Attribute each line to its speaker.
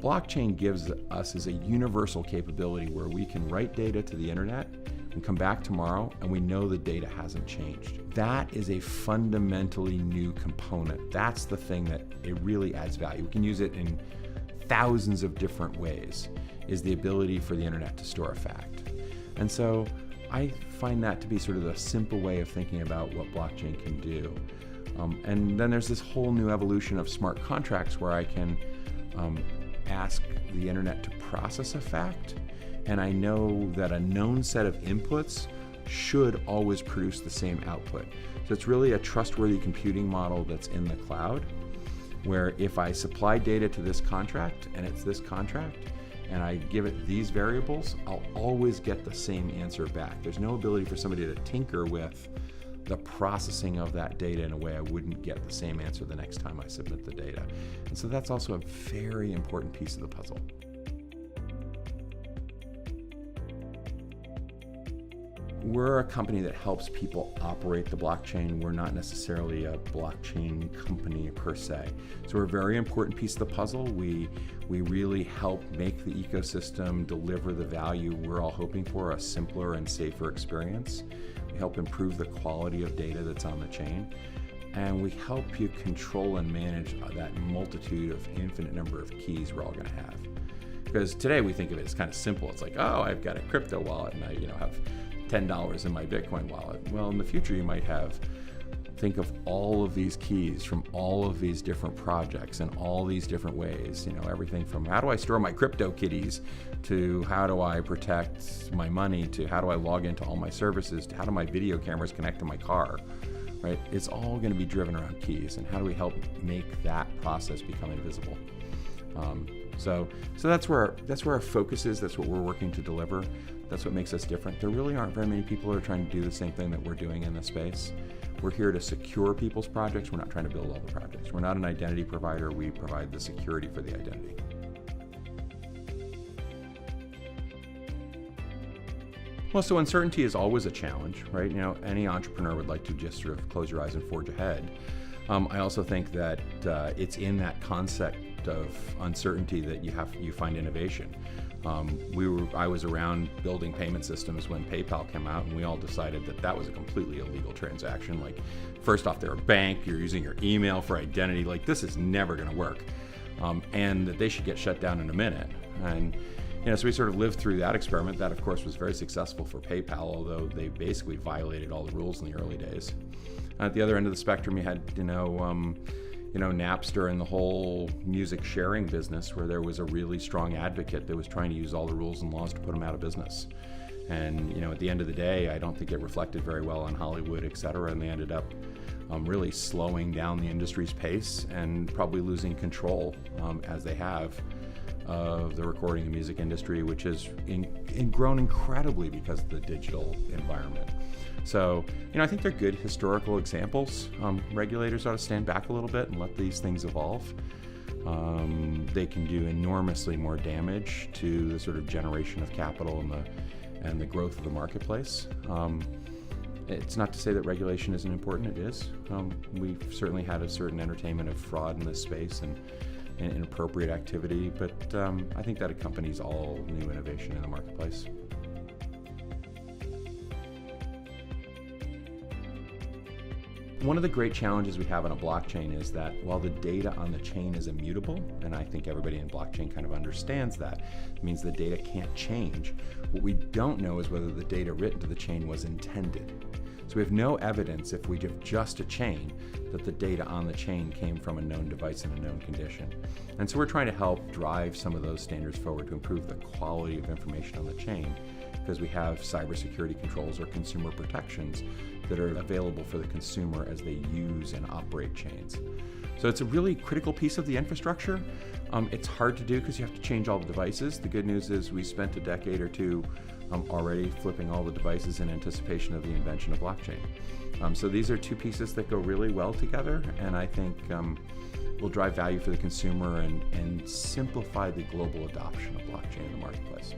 Speaker 1: what blockchain gives us is a universal capability where we can write data to the internet and come back tomorrow and we know the data hasn't changed. That is a fundamentally new component. That's the thing that it really adds value. We can use it in thousands of different ways, is the ability for the internet to store a fact. And so I find that to be sort of the simple way of thinking about what blockchain can do. And then there's this whole new evolution of smart contracts where I can ask the internet to process a fact, and I know that a known set of inputs should always produce the same output. So it's really a trustworthy computing model that's in the cloud, where if I supply data to this contract and it's this contract, and I give it these variables, I'll always get the same answer back. There's no ability for somebody to tinker with the processing of that data in a way I wouldn't get the same answer the next time I submit the data. And so that's also a very important piece of the puzzle. We're a company that helps people operate the blockchain. We're not necessarily a blockchain company per se. So we're a very important piece of the puzzle. We really help make the ecosystem deliver the value we're all hoping for, a simpler and safer experience. We help improve the quality of data that's on the chain. And we help you control and manage that multitude of infinite number of keys we're all going to have. Because today we think of it as kind of simple. It's like, oh, I've got a crypto wallet and I have $10 in my Bitcoin wallet. Well, in the future you might think of all of these keys from all of these different projects and all these different ways, everything from how do I store my crypto kitties to how do I protect my money to how do I log into all my services to how do my video cameras connect to my car, right? It's all going to be driven around keys, and how do we help make that process become invisible? So that's where our focus is. That's what we're working to deliver. That's what makes us different. There really aren't very many people who are trying to do the same thing that we're doing in this space. We're here to secure people's projects. We're not trying to build all the projects. We're not an identity provider. We provide the security for the identity. Well, so uncertainty is always a challenge, right? Any entrepreneur would like to just sort of close your eyes and forge ahead. I also think that it's in that concept of uncertainty that you find innovation. I was around building payment systems when PayPal came out, and we all decided that was a completely illegal transaction. Like, first off, they're a bank, you're using your email for identity, like this is never going to work, and that they should get shut down in a minute. And so we sort of lived through that experiment. That, of course, was very successful for PayPal, although they basically violated all the rules in the early days. At the other end of the spectrum, you had Napster and the whole music sharing business, where there was a really strong advocate that was trying to use all the rules and laws to put them out of business. And at the end of the day, I don't think it reflected very well on Hollywood, et cetera, and they ended up really slowing down the industry's pace and probably losing control, as they have, of the recording and music industry, which has grown incredibly because of the digital environment. So, I think they're good historical examples. Regulators ought to stand back a little bit and let these things evolve. They can do enormously more damage to the sort of generation of capital and the growth of the marketplace. It's not to say that regulation isn't important. It is. We've certainly had a certain entertainment of fraud in this space and inappropriate activity, but I think that accompanies all new innovation in the marketplace. One of the great challenges we have on a blockchain is that while the data on the chain is immutable, and I think everybody in blockchain kind of understands that, it means the data can't change. What we don't know is whether the data written to the chain was intended. So we have no evidence, if we give just a chain, that the data on the chain came from a known device in a known condition. And so we're trying to help drive some of those standards forward to improve the quality of information on the chain, because we have cybersecurity controls or consumer protections that are available for the consumer as they use and operate chains. So it's a really critical piece of the infrastructure. It's hard to do because you have to change all the devices. The good news is we spent a decade or two already flipping all the devices in anticipation of the invention of blockchain. So these are two pieces that go really well together, and I think will drive value for the consumer and simplify the global adoption of blockchain in the marketplace.